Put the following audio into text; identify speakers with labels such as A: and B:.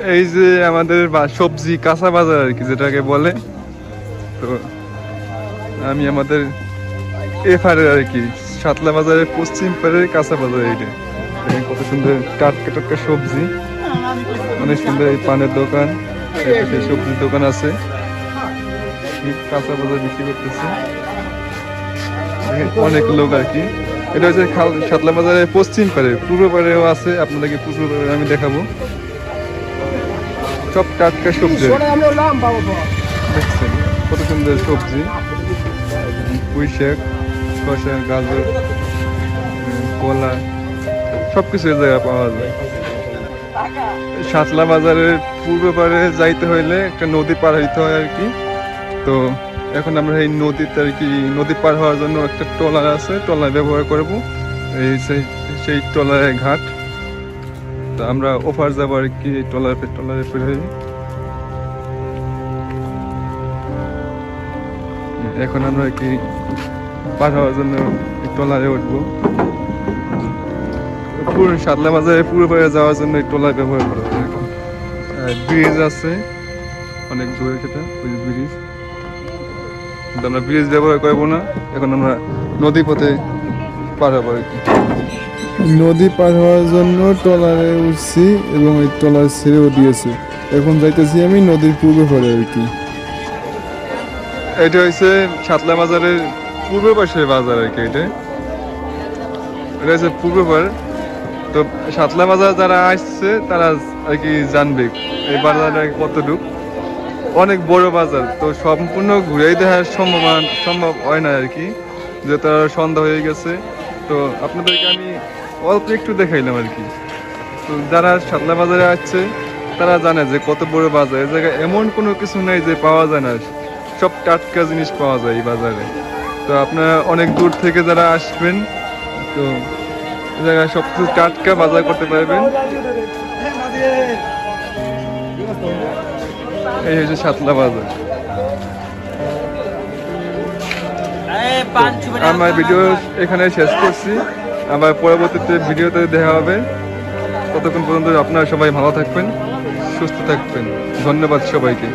A: এই যে আমাদের সবজি কাঁচা বাজার আর কি যেটাকে বলে। তো আমি আমাদের এপারে আর কি সাতলা বাজারের পশ্চিম পাড়ের কাঁচা বাজার। এইটা দেখেন কত সুন্দর টাটকা টাটকা সবজি, অনেক সুন্দর। এই পানের দোকান, সবজির দোকান আছে, কাঁচা বাজার বিক্রি করতেছে অনেক লোক আর কি। এটা হচ্ছে সাতলা বাজারের পশ্চিম পাড়ে, পূর্ব পাড়েও আছে, আপনাদেরকে পূর্ব পাড়ে আমি দেখাবো। সব টাটকা সবজি দেখছেন, কত সুন্দর সবজি, পুঁই শাক, শসা, গাজর, কলা, সবকিছু এই জায়গায় পাওয়া যায়। সাতলা বাজারের পূর্ব পাড়ে যাইতে হইলে একটা নদী পার হইতে হয় আর কি। তো এখন আমরা এই নদীতে আর কি, নদী পার হওয়ার জন্য একটা ট্রলার আছে, ট্রলার ব্যবহার করব। এই সেই ট্রলারের ঘাট। তো আমরা ওপার যাবো আর কি, ট্রলারে ফিরে। এখন আমরা কি পার হওয়ার জন্য ট্রলারে উঠবো। পুরো সাতলা বাজারে পুরো পাড়ে যাওয়ার জন্য ট্রলার ব্যবহার করা হয়। ব্রিজ আছে অনেক দূরে, সেটা ওই ব্রিজ, কিন্তু আমরা ব্রিজ ব্যবহার করবো না। এখন আমরা নদী পথে পার হবো আর কি। নদী পার হওয়ার জন্য ট্রলারে উঠছি এবং এই ট্রলার ছেড়েও দিয়েছে। এখন যাইতেছি আমি নদীর পূর্ব পাড়ে আর কি। এটা হচ্ছে সাতলা বাজারের পূর্ব পাশের বাজার আর কি। এটা হচ্ছে পূর্ব পাড়। তো সাতলা বাজার যারা আসছে তারা আর কি জানবে এই বাজারটা কতটুক। অনেক বড় বাজার, তো সম্পূর্ণ ঘুরেই দেখার সম্ভব হয় না আর কি, যে তার সন্ধ্যা হয়ে গেছে। তো আপনাদেরকে আমি অল্প একটু দেখাইলাম আর কি। তো যারা সাতলা বাজারে আসছে তারা জানে যে কত বড় বাজার। এই জায়গায় এমন কোনো কিছু নেই যে পাওয়া যায় না, সব টাটকা জিনিস পাওয়া যায় এই বাজারে। তো আপনারা অনেক দূর থেকে যারা আসবেন, তো এই জায়গায় সব কিছু টাটকা বাজার করতে পারবেন। এই হচ্ছে সাতলা বাজার। আমার ভিডিও এখানে শেষ করছি, আবার পরবর্তীতে ভিডিওতে দেখা হবে। ততক্ষণ পর্যন্ত আপনারা সবাই ভালো থাকবেন, সুস্থ থাকবেন। ধন্যবাদ সবাইকে।